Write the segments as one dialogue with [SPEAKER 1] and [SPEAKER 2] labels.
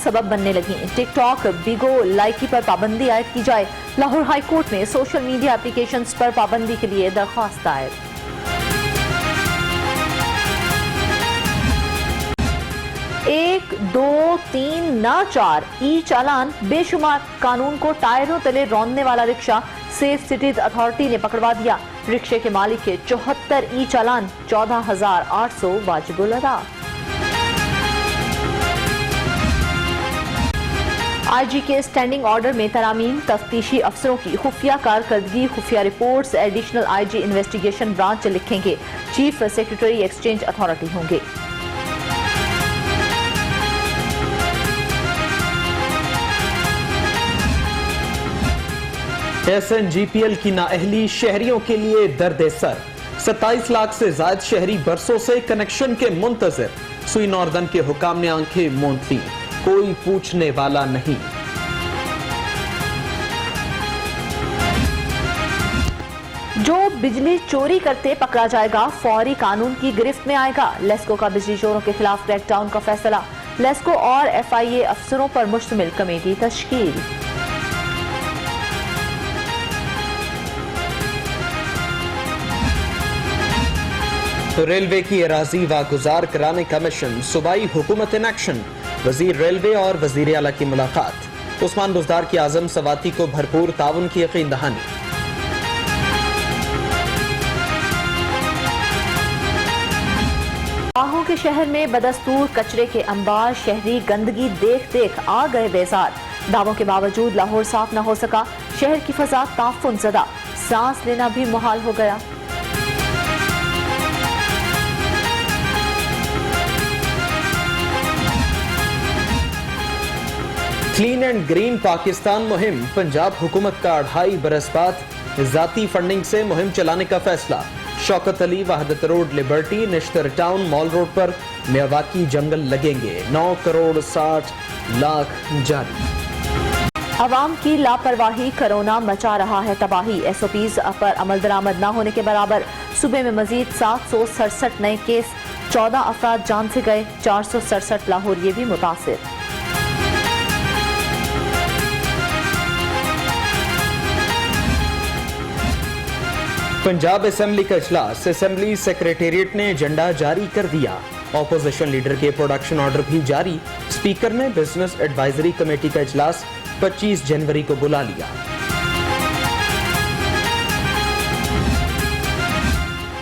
[SPEAKER 1] सबब बनने लगी। टिक टॉक, बिगो, लाइकी पर पाबंदी आयद की जाए। लाहौर हाई कोर्ट में सोशल मीडिया एप्लीकेशंस पर पाबंदी के लिए दरख्वास्त दायर। 1, 2, 3 ना 4 ई चालान बेशुमार। कानून को टायरों तले रौंदने वाला रिक्शा सेफ सिटीज अथॉरिटी ने पकड़वा दिया। रिक्शे के मालिक के 74 ई चालान, 14,800 वाजिबुल अदा। IG के स्टैंडिंग ऑर्डर में तरामीम, तफ्तीशी अफसरों की खुफिया कारकर्दगी, खुफिया reports additional IG investigation branch लिखेंगे। चीफ सेक्रेटरी एक्सचेंज अथॉरिटी होंगे।
[SPEAKER 2] SNGPL की नाअहली शहरियों के लिए दर्द सर। 27 लाख से ज्यादा शहरी बरसों से कनेक्शन के मुंतजिर। सुई नॉर्दर्न के हुकाम ने आंखें मूंद ली, कोई पूछने वाला नहीं।
[SPEAKER 1] जो बिजली चोरी करते पकड़ा जाएगा, फौरी कानून की गिरफ्त में आएगा। लेस्को का बिजली चोरों के खिलाफ क्रैकडाउन का फैसला। लेस्को और FIA अफसरों पर मुश्तमिल कमेटी तश्कील।
[SPEAKER 2] रेलवे की अराजी वागुजार कराने का मिशन, सूबाई हुकूमत इन एक्शन। वजीर रेलवे और वजीर आला की मुलाकात। उस्मान बुज़दार की आज़म सवाती को भरपूर ताउन की यकीन दहानी।
[SPEAKER 1] बाहों के शहर में बदस्तूर कचरे के अंबार, शहरी गंदगी देख देख आ गए बेजार। दावों के बावजूद लाहौर साफ न हो सका। शहर की फजा ताफुन ज़दा, सांस लेना भी मुहाल हो गया।
[SPEAKER 2] क्लीन एंड ग्रीन पाकिस्तान मुहिम, पंजाब हुकूमत का 2.5 बरस बाद जाती फंडिंग से मुहिम चलाने का फैसला। Shaukat Ali, Wahdat road, liberty, Nishtar town, mall road पर मियावाकी जंगल लगेंगे। 9 करोड़ 60 लाख जारी।
[SPEAKER 1] अवाम की लापरवाही, कोरोना मचा रहा है तबाही। SOPs पर अमल दरामद न होने के बराबर। सूबे में मजीद 767 नए केस, 14 अफराद जान से गए, 467 लाहौरिये भी मुतासिर।
[SPEAKER 2] पंजाब असेंबली का इजलास, असेंबली सेक्रेटेरिएट ने एजेंडा जारी कर दिया। ऑपोजिशन लीडर के प्रोडक्शन ऑर्डर भी जारी। स्पीकर ने बिजनेस एडवाइजरी कमेटी का इजलास 25 जनवरी को बुला लिया।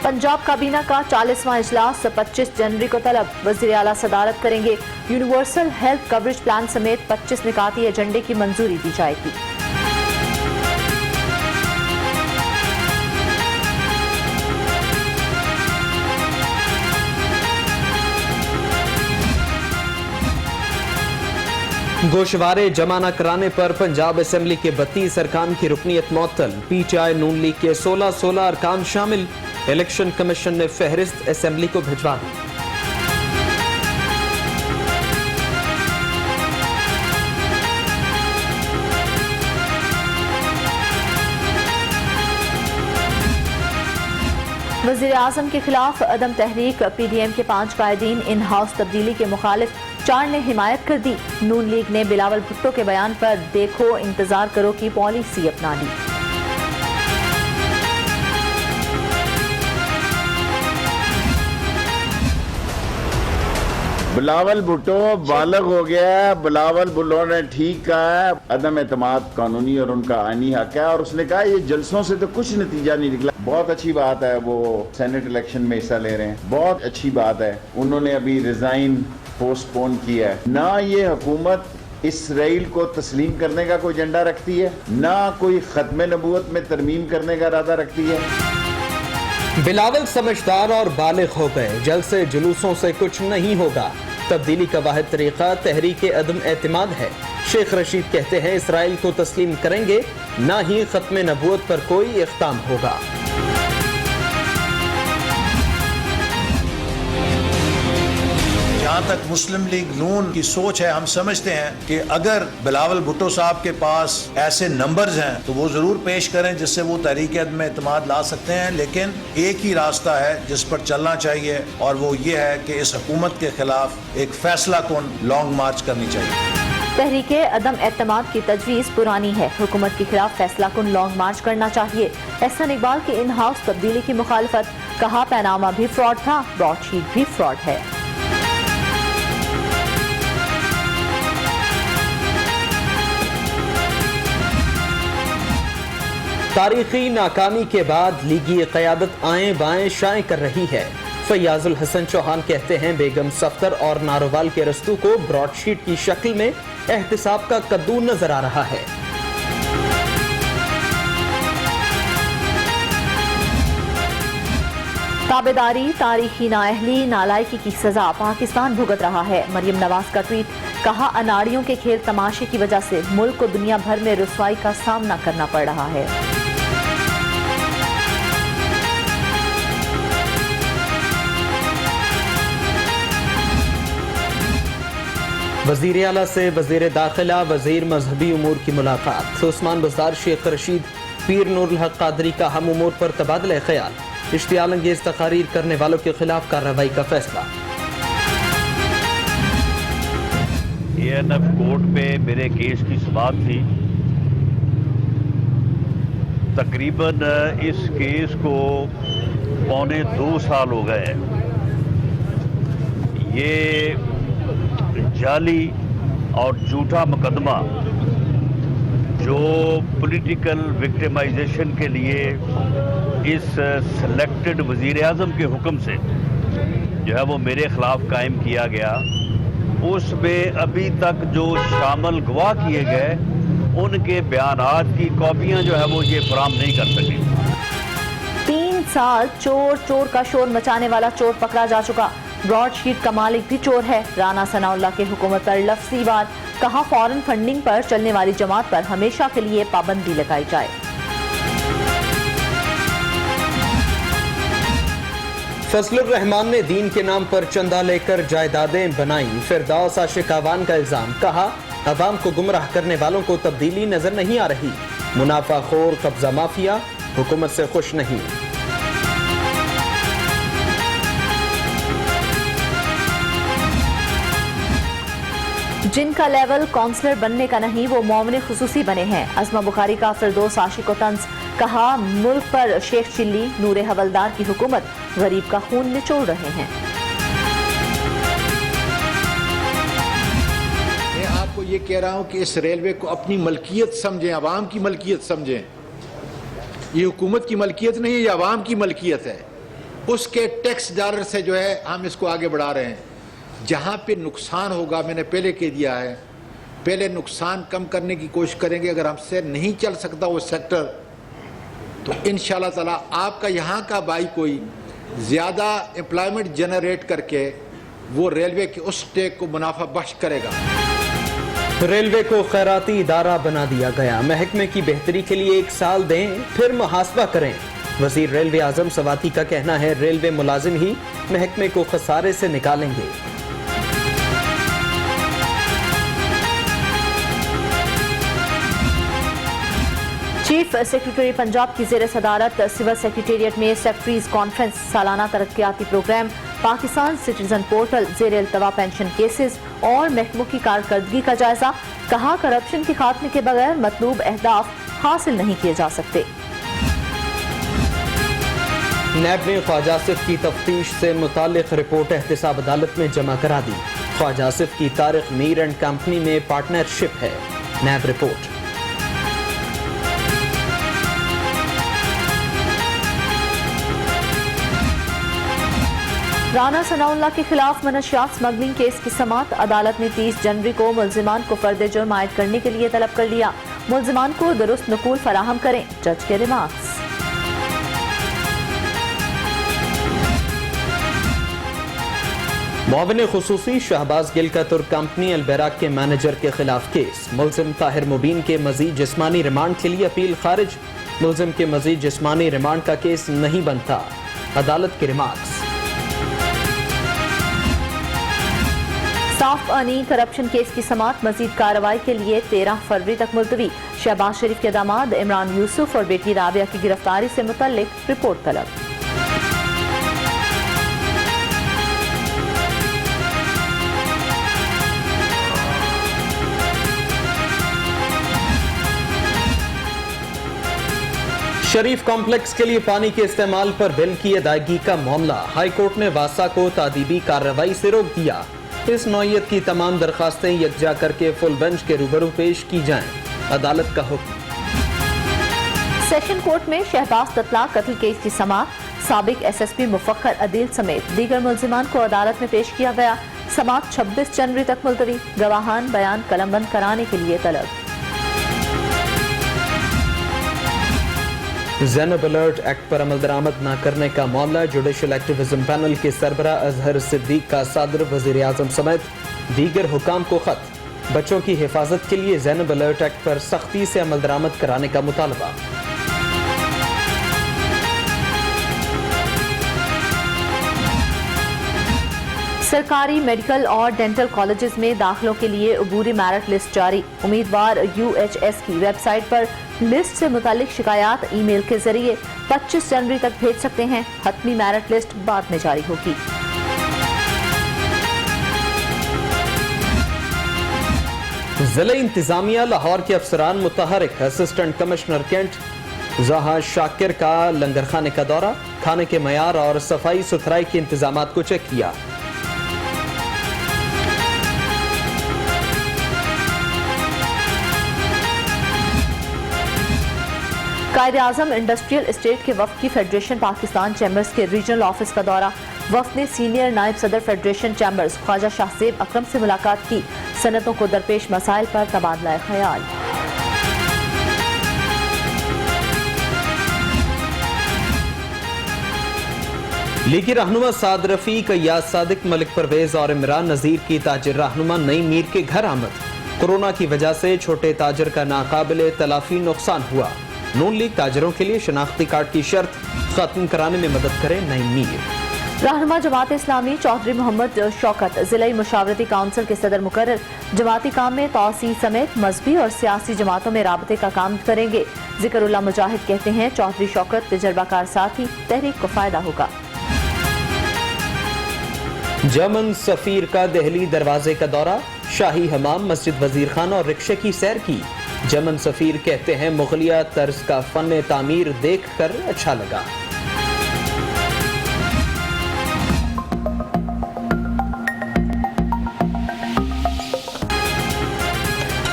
[SPEAKER 1] पंजाब काबीना का 40वां इजलास 25 जनवरी को तलब। वज़ीर आला सदारत करेंगे। यूनिवर्सल हेल्थ कवरेज प्लान समेत 25 निकाती एजेंडे की मंजूरी दी जाएगी।
[SPEAKER 2] गोशवारे जमा न कराने पर पंजाब असेंबली के 32 अरकान की रुकनीत मुअत्तल। PTI नून लीग के 16 अरकान शामिल। इलेक्शन कमीशन ने फहरिस्त असेंबली को भिजवा दी।
[SPEAKER 1] वज़ीर आज़म के खिलाफ अदम तहरीक। PDM के 5 कायदीन इन हाउस तब्दीली के मुखालिफ, 4 ने हिमायत कर दी। नून लीग ने बिलावल भुट्टो के बयान पर देखो इंतजार करो की पॉलिसी अपना ली।
[SPEAKER 3] बिलावल भुट्टो बालग हो गया है। बिलावल भुट्टो ने ठीक कहा है, अदम एतमाद कानूनी और उनका आईनी हक है। और उसने कहा ये जलसों से तो कुछ नतीजा नहीं निकला। बहुत अच्छी बात है वो सेनेट इलेक्शन में हिस्सा ले रहे हैं, बहुत अच्छी बात है। उन्होंने अभी रिजाइन पोस्टपोन किया है। ना ये हुकूमत इसराइल को तस्लीम करने का कोई एजेंडा रखती है, ना कोई खत्म नबूवत में तरमीम करने का इरादा रखती है।
[SPEAKER 2] बिलावल समझदार और बालिग हो गए। जल्द से जुलूसों से कुछ नहीं होगा। तब्दीली का वाहिद तरीका तहरीक अदम एतमाद है। शेख रशीद कहते हैं इसराइल को तस्लीम करेंगे, ना ही खत्म नबूवत पर कोई इक़दाम होगा।
[SPEAKER 4] जहाँ तक मुस्लिम लीग नून की सोच है, हम समझते हैं कि अगर बिलावल भुट्टो साहब के पास ऐसे नंबर्स हैं तो वो जरूर पेश करें जिससे वो तहरीक अदम एतमाद ला सकते हैं। लेकिन एक ही रास्ता है जिस पर चलना चाहिए और वो ये है कि इस हुकूमत के खिलाफ एक फैसला कुन लॉन्ग मार्च करनी चाहिए।
[SPEAKER 1] तहरीक अदम एतमाद की तजवीज़ पुरानी है, हुकूमत के खिलाफ फैसला कुन लॉन्ग मार्च करना चाहिए। एहसन इकबाल की इन हाउस तब्दीली की मुखालफत, कहा पैनामा भी फ्रॉड था, ब्रॉडशीट भी फ्रॉड है।
[SPEAKER 2] तारीखी नाकामी के बाद लीगी क़यादत आए बाएं शाएं कर रही है। फैयाजुल हसन चौहान कहते हैं बेगम सफ्तर और नारोवाल के रस्तों को ब्रॉडशीट की शक्ल में एहतिसाब का कद्दू नजर आ रहा है।
[SPEAKER 1] ताबेदारी, तारीखी नाअहली, नालायकी की सजा पाकिस्तान भुगत रहा है। मरियम नवाज का ट्वीट, कहा अनाड़ियों के खेल तमाशे की वजह से मुल्क को दुनिया भर में रुसवाई का सामना करना पड़ रहा है।
[SPEAKER 2] वजीर आला से वजीर दाखिला, वजीर मजहबी उमूर की मुलाकात। उस्मान बज़दार, शेख रशीद, पीर नूरुल हक कादरी का हम उमूर पर तबादला ख्याल। इश्तियाल अंगेज तकारीर करने वालों के खिलाफ कार्रवाई का फैसला।
[SPEAKER 5] ANF कोर्ट में मेरे केस की समाअत थी। तकरीबन इस केस को पौने 2 साल हो गए हैं। ये जाली और झूठा मुकदमा जो पॉलिटिकल विक्टिमाइजेशन के लिए इस सिलेक्टेड वजीर आज़म के हुक्म से जो है वो मेरे खिलाफ कायम किया गया, उसमें अभी तक जो शामिल गवाह किए गए उनके बयानात की कॉपियां जो है वो ये फराहम नहीं कर सके।
[SPEAKER 1] 3 साल चोर का शोर मचाने वाला चोर पकड़ा जा चुका। ब्रॉडशीट का मालिक भी चोर है। राना सनाउल्लाह के हुकूमत पर लफ्ज़ी वार, कहा फॉरेन फंडिंग पर चलने वाली जमात पर हमेशा के लिए पाबंदी लगाई जाए।
[SPEAKER 2] फजलुर रहमान ने दीन के नाम पर चंदा लेकर जायदादें बनाई। फिरदौस आशिक आवान का इल्जाम, कहा अवाम को गुमराह करने वालों को तब्दीली नजर नहीं आ रही। मुनाफाखोर कब्जा माफिया हुकूमत से खुश नहीं।
[SPEAKER 1] जिनका लेवल काउंसलर बनने का नहीं वो मोमिन खुसूसी बने हैं। अज़मा बुखारी का फिरदौस आशिक को तंज, कहा मुल्क पर शेख चिल्ली, नूरे हवलदार की हुकूमत गरीब का खून निचोड़ रहे हैं।
[SPEAKER 6] मैं आपको ये कह रहा हूं कि इस रेलवे को अपनी मलकियत समझें, अवाम की मलकियत समझें। ये हुकूमत की मलकियत नहीं है, ये अवाम की मलकियत है। उसके टैक्स डॉलर से जो है हम इसको आगे बढ़ा रहे हैं। जहाँ पे नुकसान होगा, मैंने पहले कह दिया है, पहले नुकसान कम करने की कोशिश करेंगे। अगर हमसे नहीं चल सकता वो सेक्टर तो इंशाल्लाह ताला आपका यहाँ का भाई कोई ज़्यादा एम्प्लॉयमेंट जनरेट करके वो रेलवे के उस टेक को मुनाफा बख्श करेगा।
[SPEAKER 2] रेलवे को खैराती इदारा बना दिया गया। महकमे की बेहतरी के लिए 1 साल दें, फिर मुहासबा करें। वजीर रेलवे आजम सवाती का कहना है रेलवे मुलाजिम ही महकमे को खसारे से निकालेंगे।
[SPEAKER 1] चीफ सेक्रेटरी पंजाब की ज़ेर सदारत सिविल सेक्रेटेरिएट में सेक्रेटरीज कॉन्फ्रेंस, सालाना तरक्याती प्रोग्राम, पाकिस्तान सिटीजन पोर्टल, ज़ेर अल्तवा पेंशन केसेस और महकमों की कारकर्दगी का जायजा। कहा करप्शन के खात्मे के बगैर मतलूब अहदाफ हासिल नहीं किए जा सकते।
[SPEAKER 2] नैब ने ख्वाजा आसिफ की तफ्तीश से मुतालिक रिपोर्ट एहतिसाब अदालत में जमा करा दी। ख्वाजा आसिफ की तारिक मीर एंड कंपनी में पार्टनरशिप है। नैब रिपोर्ट।
[SPEAKER 1] राना सनाउल्लाह के खिलाफ मनशियात स्मगलिंग केस की समाअत। अदालत ने 30 जनवरी को मुल्जिमान को फर्द जुर्म आयद करने के लिए तलब कर लिया। मुल्जिमान को दुरुस्त नकूल फराहम करें, जज के रिमार्क्स।
[SPEAKER 2] मुआविन खुसूसी शहबाज गिलकत और कंपनी अलबैराक के मैनेजर के खिलाफ केस। मुल्जिम ताहिर मुबीन के मजीद जिस्मानी रिमांड के लिए अपील खारिज। मुल्जिम के मजीद जिस्मानी रिमांड का केस नहीं बनता, अदालत के रिमार्क्स।
[SPEAKER 1] साफ अर्निंग करप्शन केस की समाअत मजीद कार्रवाई के लिए 13 फरवरी तक मुलतवी। शहबाज शरीफ के दामाद इमरान यूसुफ और बेटी राबिया की गिरफ्तारी से मुतल्लिक रिपोर्ट तलब।
[SPEAKER 2] शरीफ कॉम्प्लेक्स के लिए पानी के इस्तेमाल पर बिल की अदायगी का मामला, हाई कोर्ट ने वासा को तादीबी कार्रवाई से रोक दिया। इस नौयत की तमाम दरखास्तें यकजा करके फुल बेंच के रूबरू पेश की जाएं, अदालत का हुक्म।
[SPEAKER 1] सेशन कोर्ट में शहबाज ततलाक कत्ल केस की समाअत, साबिक एसएसपी मुफक्कर अदील समेत दीगर मुल्जिमान को अदालत में पेश किया गया। समाअत 26 जनवरी तक मुलतवी, गवाहान बयान कलमबंद कराने के लिए तलब।
[SPEAKER 2] ज़ैनब अलर्ट एक्ट पर अमल दरामद न करने का मामला, जुडिशल एक्टिविज्म पैनल के सरबरा अजहर सिद्दीक का सदर वज़ीर आज़म समेत दीगर हुकाम को खत, बच्चों की हिफाजत के लिए ज़ैनब अलर्ट एक्ट पर सख्ती से अमल दरामद कराने का मुतालबा।
[SPEAKER 1] सरकारी मेडिकल और डेंटल कॉलेजेस में दाखिलों के लिए अबूरी मेरिट लिस्ट जारी। उम्मीदवार UHS की वेबसाइट पर लिस्ट से मुतालिक शिकायत ईमेल के जरिए 25 जनवरी तक भेज सकते हैं। हतमी मेरिट लिस्ट बाद में जारी होगी।
[SPEAKER 2] जिला इंतजामिया लाहौर के अफसरान मुतहरिक असिस्टेंट कमिश्नर कैंट जहां शाकिर का लंगर खाने का दौरा, खाने के मयार और सफाई सुथराई के इंतजामात को चेक किया।
[SPEAKER 1] कायद-ए-आज़म इंडस्ट्रियल एस्टेट के वफ्द की फेडरेशन पाकिस्तान चैम्बर्स के रीजनल ऑफिस का दौरा। वफ्द ने सीनियर नायब सदर फेडरेशन चैम्बर्स ख्वाजा शाहजेब अकरम से मुलाकात की। सनतों को दरपेश मसाइल पर तबादला ख्याल।
[SPEAKER 2] लीगी रहनुमा साद रफीक, अय्याज सादिक, मलिक परवेज और इमरान नजीर की ताजिर रहनुमा नई मीर के घर आमद। कोरोना की वजह से छोटे ताजिर का नाकाबिले तलाफी नुकसान हुआ। नून लीग ताजिरों के लिए शनाख्ती कार्ड की शर्त खत्म कराने में मदद करे नई मीर।
[SPEAKER 1] रहनुमा जमात इस्लामी चौधरी मोहम्मद शौकत जिला मुशावरती काउंसिल के सदर मुकर्रर, जमाती काम में तौसी समेत मजहबी और सियासी जमातों में राबते का काम करेंगे। जिक्रुल्लाह मुजाहिद कहते हैं चौधरी शौकत तजर्बाकार साथी, तहरीक को फायदा होगा।
[SPEAKER 2] जर्मन सफीर का दहली दरवाजे का दौरा, शाही हमाम, मस्जिद वजीर खान और रिक्शे की सैर की। जर्मन सफीर कहते हैं मुगलिया तर्ज का फन तामीर देख कर अच्छा लगा।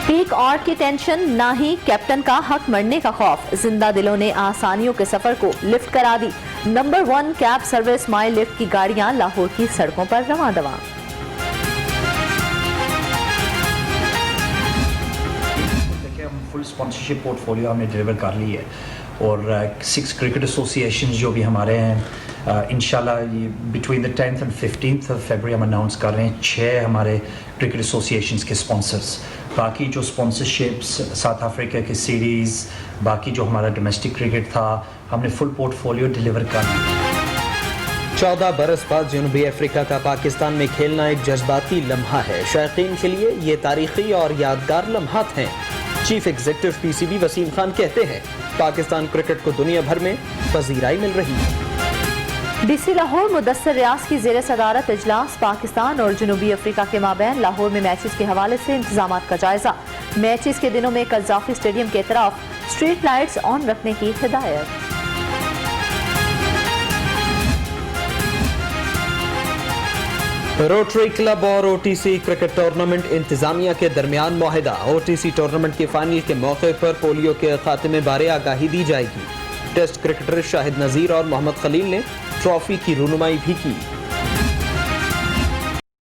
[SPEAKER 1] पीक आउट की टेंशन, ना ही कैप्टन का हक मरने का खौफ। जिंदा दिलों ने आसानियों के सफर को लिफ्ट करा दी। नंबर 1 कैब सर्विस माई लिफ्ट की गाड़ियां लाहौर की सड़कों पर रवां दवां।
[SPEAKER 7] फुल स्पॉन्सरशिप पोर्टफोलियो हमने डिलीवर कर ली है और 6 क्रिकेट एसोसिएशन जो भी हमारे हैं इंशाल्लाह ये between the 10th and 15th of February हम अनाउंस कर रहे हैं 6 हमारे क्रिकेट एसोसिएशंस के स्पॉन्सर्स। बाकी जो स्पॉन्सरशिप्स साउथ अफ्रीका की सीरीज़, बाकी जो हमारा डोमेस्टिक क्रिकेट था, हमने फुल पोर्टफोलियो डिलीवर कर लिया।
[SPEAKER 2] 14 बरस बाद जनूबी अफ्रीका का पाकिस्तान में खेलना एक जज्बाती लम्हा है। शायकीन के लिए ये तारीखी और यादगार लम्हात हैं। Chief executive PCB Wasim Khan कहते हैं पाकिस्तान क्रिकेट को दुनिया भर में पजीराई मिल रही है।
[SPEAKER 1] DC लाहौर मुदस्सर रियाज की ज़ेर सदारत इजलास, पाकिस्तान और जनूबी अफ्रीका के माबैन लाहौर में मैचेस के हवाले से इंतजामात का जायजा। मैचेस के दिनों में कज़ाफी स्टेडियम के तरफ स्ट्रीट लाइट्स ऑन रखने की हिदायत।
[SPEAKER 2] रोटरी क्लब और OTC क्रिकेट टूर्नामेंट इंतजामिया के दरमियान मुआहिदा। OTC टूर्नामेंट के फाइनल के मौके पर पोलियो के खात्मे बारे आगाही दी जाएगी। टेस्ट क्रिकेटर शाहिद नजीर और मोहम्मद खलील ने ट्रॉफी की रुनुमाई भी की।